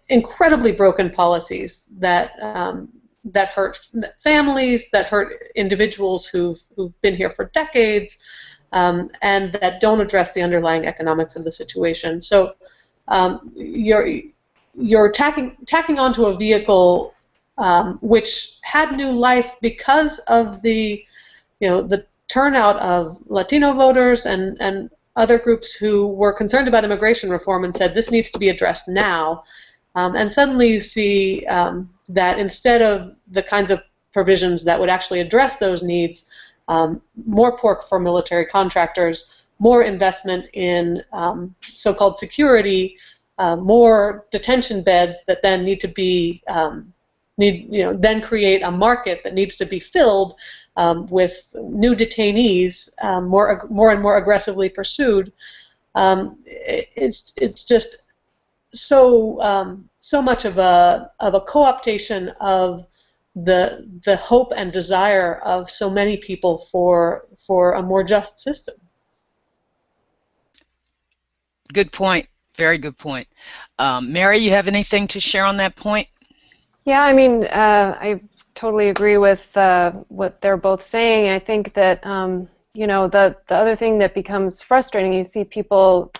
incredibly broken policies that hurt families, that hurt individuals who've been here for decades. And that don't address the underlying economics of the situation. So you're tacking onto a vehicle which had new life because of the turnout of Latino voters and other groups who were concerned about immigration reform and said this needs to be addressed now. And suddenly you see that instead of the kinds of provisions that would actually address those needs, more pork for military contractors, more investment in so-called security, more detention beds that then need to be then create a market that needs to be filled with new detainees, more and more aggressively pursued. It's just so much of a co-optation of the hope and desire of so many people for a more just system. Good point. Very good point. Mary, you have anything to share on that point? Yeah, I mean, I totally agree with what they're both saying. I think that the other thing that becomes frustrating, you see people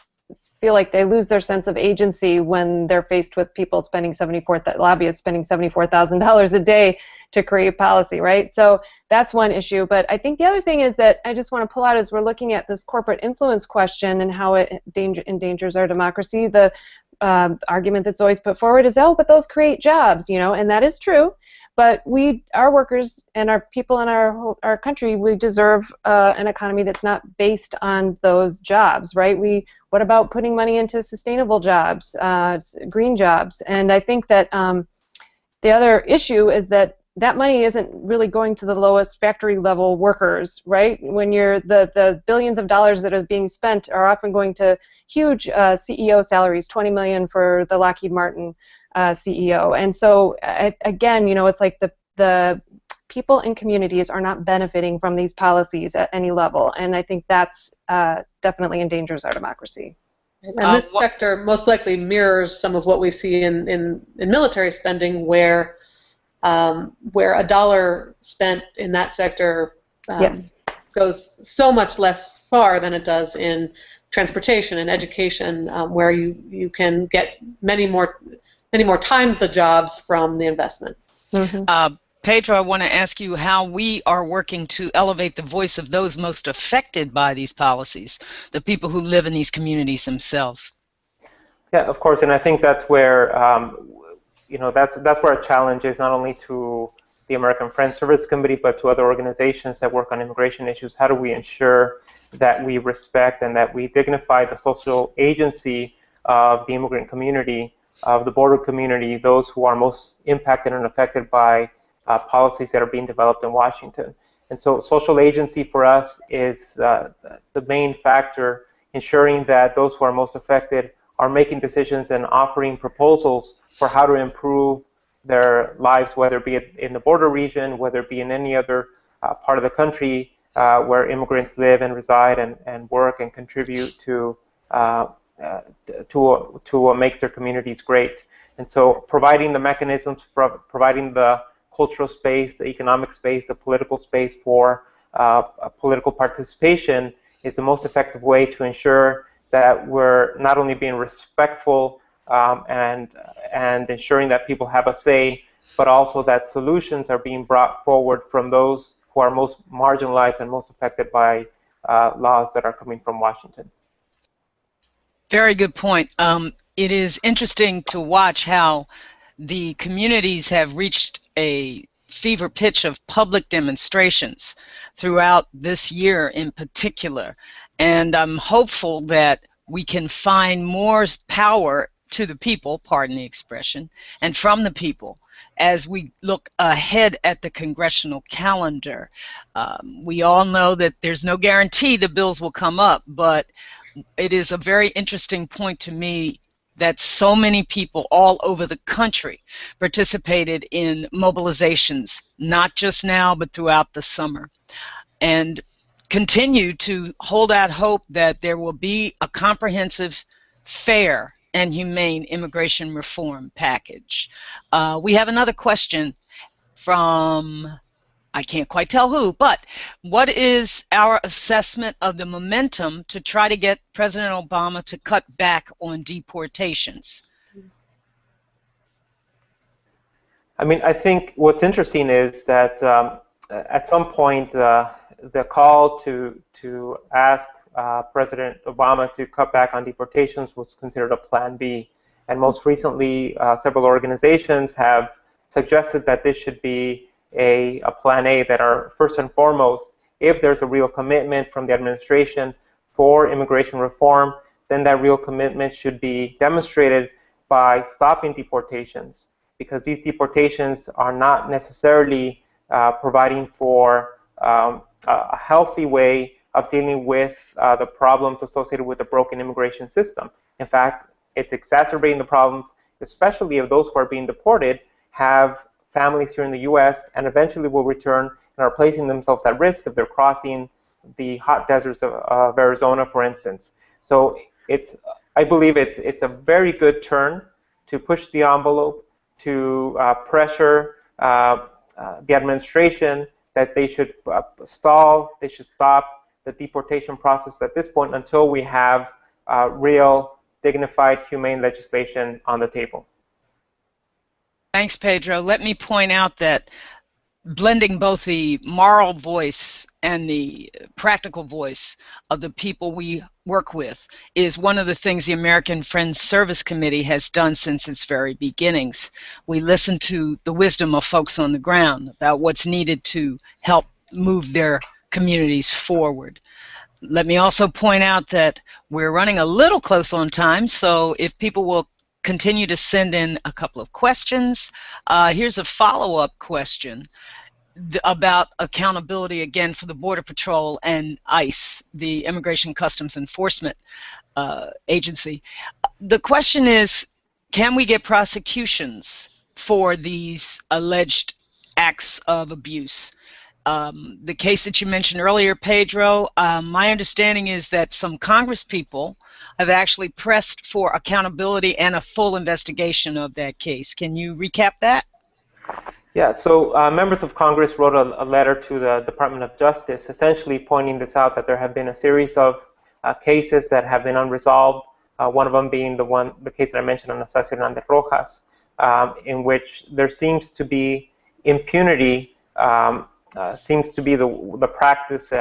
feel like they lose their sense of agency when they're faced with people lobbyists spending $74,000 a day to create policy, right? So that's one issue. But I think the other thing is that I just want to pull out as we're looking at this corporate influence question and how it endangers our democracy. The argument that's always put forward is, oh, but those create jobs, and that is true. But our workers and our people in our country, we deserve an economy that's not based on those jobs, right? What about putting money into sustainable jobs, green jobs? And I think that the other issue is that money isn't really going to the lowest factory level workers, right? When the billions of dollars that are being spent are often going to huge CEO salaries, $20 million for the Lockheed Martin CEO. And so again, it's like the people in communities are not benefiting from these policies at any level, and I think that's definitely endangers our democracy. And this sector most likely mirrors some of what we see in military spending, where a dollar spent in that sector yes. goes so much less far than it does in transportation and education, where you can get many more times the jobs from the investment. Mm-hmm. Pedro, I want to ask you how we are working to elevate the voice of those most affected by these policies, the people who live in these communities themselves. Yeah, of course, and I think that's where that's where a challenge is, not only to the American Friends Service Committee, but to other organizations that work on immigration issues. How do we ensure that we respect and that we dignify the social agency of the immigrant community, of the border community, those who are most impacted and affected by policies that are being developed in Washington. And so social agency for us is the main factor, ensuring that those who are most affected are making decisions and offering proposals for how to improve their lives, whether it be in the border region, whether it be in any other part of the country where immigrants live and reside and work and contribute to what makes their communities great. And so providing the mechanisms, providing the cultural space, the economic space, the political space for political participation is the most effective way to ensure that we're not only being respectful and ensuring that people have a say, but also that solutions are being brought forward from those who are most marginalized and most affected by laws that are coming from Washington. Very good point. It is interesting to watch how the communities have reached a fever pitch of public demonstrations throughout this year in particular. And I'm hopeful that we can find more power to the people, pardon the expression, and from the people as we look ahead at the congressional calendar. We all know that there's no guarantee the bills will come up, but it is a very interesting point to me that so many people all over the country participated in mobilizations, not just now, but throughout the summer, and continue to hold out hope that there will be a comprehensive, fair, and humane immigration reform package. We have another question from, I can't quite tell who, but what is our assessment of the momentum to try to get President Obama to cut back on deportations? I mean, I think what's interesting is that at some point the call to ask President Obama to cut back on deportations was considered a plan B. And most recently, several organizations have suggested that this should be a plan A, that are first and foremost, if there's a real commitment from the administration for immigration reform, then that real commitment should be demonstrated by stopping deportations, because these deportations are not necessarily providing for a healthy way of dealing with the problems associated with the broken immigration system. In fact, it's exacerbating the problems, especially if those who are being deported have families here in the U.S. and eventually will return and are placing themselves at risk if they're crossing the hot deserts of Arizona, for instance. So I believe it's a very good turn to push the envelope, to pressure the administration that they should stall, they should stop the deportation process at this point until we have real, dignified, humane legislation on the table. Thanks, Pedro. Let me point out that blending both the moral voice and the practical voice of the people we work with is one of the things the American Friends Service Committee has done since its very beginnings. We listen to the wisdom of folks on the ground about what's needed to help move their communities forward. Let me also point out that we're running a little close on time, so if people will continue to send in a couple of questions. Here's a follow-up question about accountability again for the Border Patrol and ICE, the Immigration Customs Enforcement Agency. The question is, can we get prosecutions for these alleged acts of abuse? The case that you mentioned earlier, Pedro, my understanding is that some Congress people have actually pressed for accountability and a full investigation of that case. Can you recap that? Yeah, so members of Congress wrote a letter to the Department of Justice essentially pointing this out, that there have been a series of cases that have been unresolved, one of them being the case that I mentioned on Astacio Hernandez Rojas, in which there seems to be impunity, seems to be the practice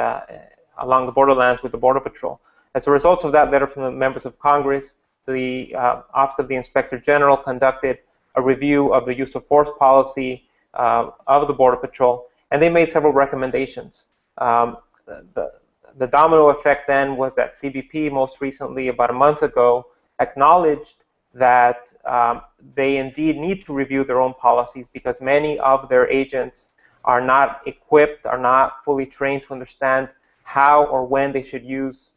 along the borderlands with the Border Patrol. As a result of that letter from the members of Congress, the Office of the Inspector General conducted a review of the use of force policy of the Border Patrol, and they made several recommendations. the domino effect then was that CBP most recently, about a month ago, acknowledged that they indeed need to review their own policies because many of their agents are not equipped, are not fully trained to understand how or when they should use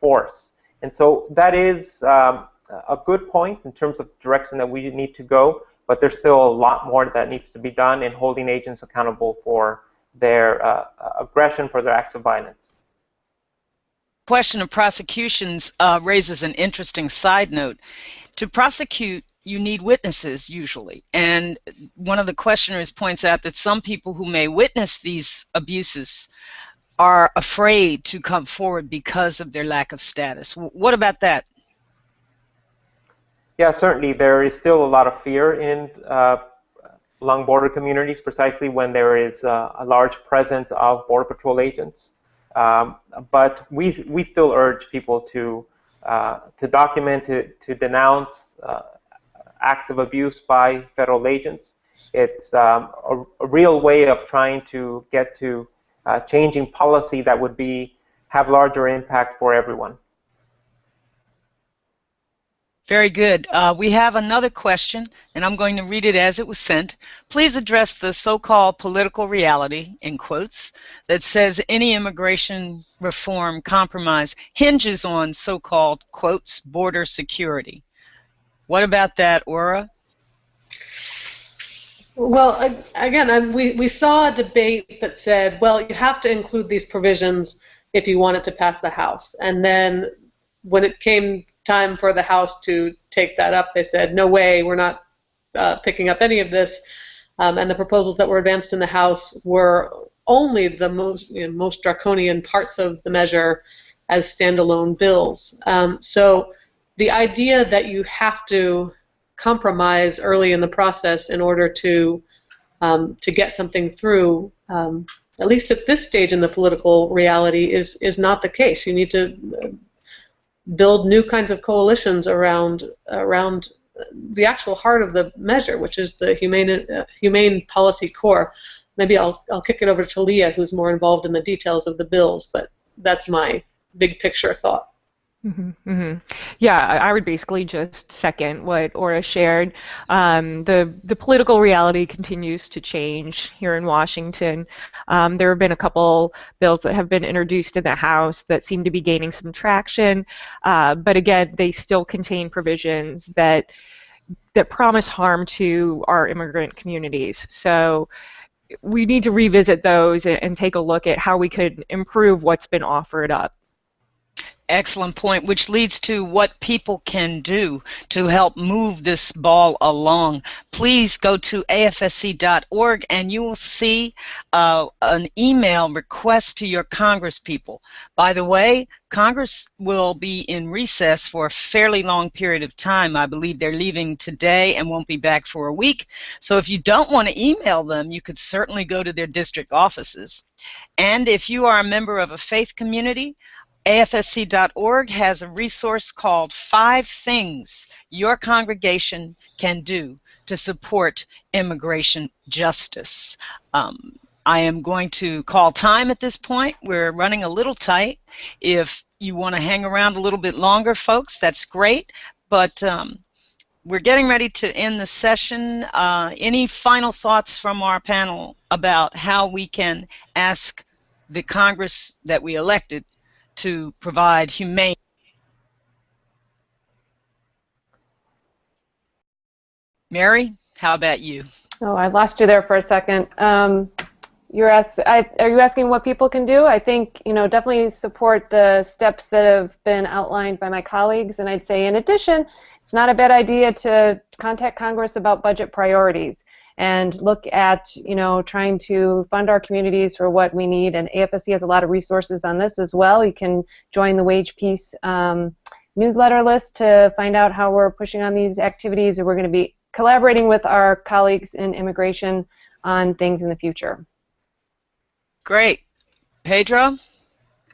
force. And so that is a good point in terms of the direction that we need to go, but there's still a lot more that needs to be done in holding agents accountable for their aggression, for their acts of violence. Question of prosecutions raises an interesting side note. To prosecute, you need witnesses usually, and one of the questioners points out that some people who may witness these abuses are afraid to come forward because of their lack of status. What about that? Yeah, certainly there is still a lot of fear in along border communities, precisely when there is a large presence of Border Patrol agents. But we still urge people to document, to denounce acts of abuse by federal agents. It's a real way of trying to get to changing policy that would have larger impact for everyone. Very good. We have another question, and I'm going to read it as it was sent. Please address the so-called political reality, in quotes, that says any immigration reform compromise hinges on so-called, quotes, border security. What about that, Ora? Well, again, we saw a debate that said, well, you have to include these provisions if you want it to pass the House. And then when it came time for the House to take that up, they said, no way, we're not picking up any of this. And the proposals that were advanced in the House were only the most draconian parts of the measure as standalone bills. So the idea that you have to compromise early in the process in order to get something through, at least at this stage in the political reality, is not the case. You need to build new kinds of coalitions around the actual heart of the measure, which is the humane policy core. Maybe I'll kick it over to Leah, who's more involved in the details of the bills, but that's my big picture thought. Mm-hmm, mm-hmm. Yeah, I would basically just second what Ora shared. The political reality continues to change here in Washington. There have been a couple bills that have been introduced in the House that seem to be gaining some traction, but again, they still contain provisions that promise harm to our immigrant communities. So we need to revisit those and take a look at how we could improve what's been offered up. Excellent point, which leads to what people can do to help move this ball along. Please go to afsc.org and you will see an email request to your congresspeople. By the way, Congress will be in recess for a fairly long period of time. I believe they're leaving today and won't be back for a week. So if you don't want to email them, you could certainly go to their district offices. And if you are a member of a faith community, AFSC.org has a resource called 5 Things Your Congregation Can Do to Support Immigration Justice. I am going to call time at this point. We're running a little tight. If you want to hang around a little bit longer, folks, that's great. But we're getting ready to end the session. Any final thoughts from our panel about how we can ask the Congress that we elected to provide humane? Mary, how about you? Oh, I lost you there for a second. Are you asking what people can do? I think, definitely support the steps that have been outlined by my colleagues, and I'd say in addition, it's not a bad idea to contact Congress about budget priorities and look at, trying to fund our communities for what we need. And AFSC has a lot of resources on this as well. You can join the Wage Peace newsletter list to find out how we're pushing on these activities, and we're going to be collaborating with our colleagues in immigration on things in the future. Great. Pedro?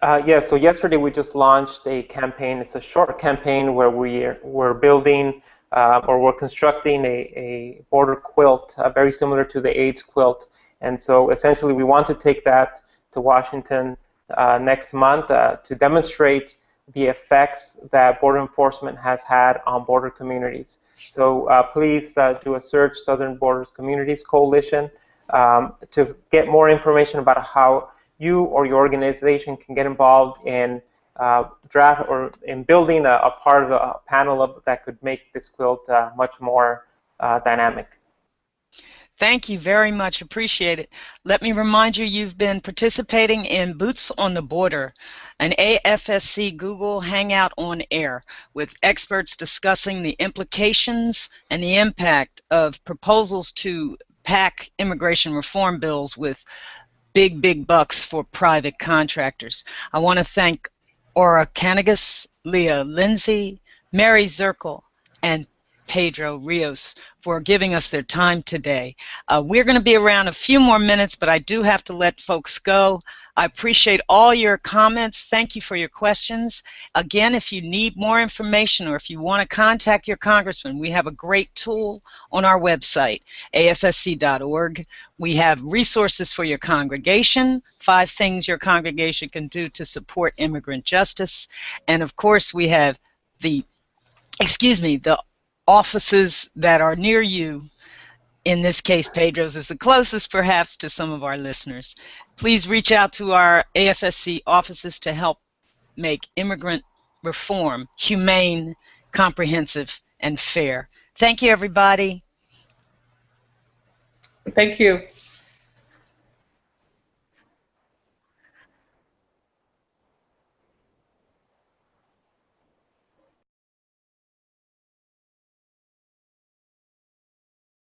Yeah, so yesterday we just launched a campaign. It's a short campaign where we're building or we're constructing a border quilt, very similar to the AIDS quilt. And so essentially we want to take that to Washington, next month to demonstrate the effects that border enforcement has had on border communities. So please do a search, Southern Borders Communities Coalition, to get more information about how you or your organization can get involved in draft or in building a part of a panel that could make this quilt much more dynamic. Thank you very much. Appreciate it. Let me remind you, you've been participating in Boots on the Border, an AFSC Google Hangout on air with experts discussing the implications and the impact of proposals to pack immigration reform bills with big bucks for private contractors. I want to thank Aura Kanagas, Leah Lindsay, Mary Zirkle, and Pedro Rios for giving us their time today. We're going to be around a few more minutes, but I do have to let folks go. I appreciate all your comments. Thank you for your questions. Again, if you need more information or if you want to contact your congressman, we have a great tool on our website, afsc.org. We have resources for your congregation, 5 things your congregation can do to support immigrant justice. And of course, we have the offices that are near you. In this case, Pedro's is the closest perhaps to some of our listeners. Please reach out to our AFSC offices to help make immigrant reform humane, comprehensive, and fair. Thank you, everybody. Thank you.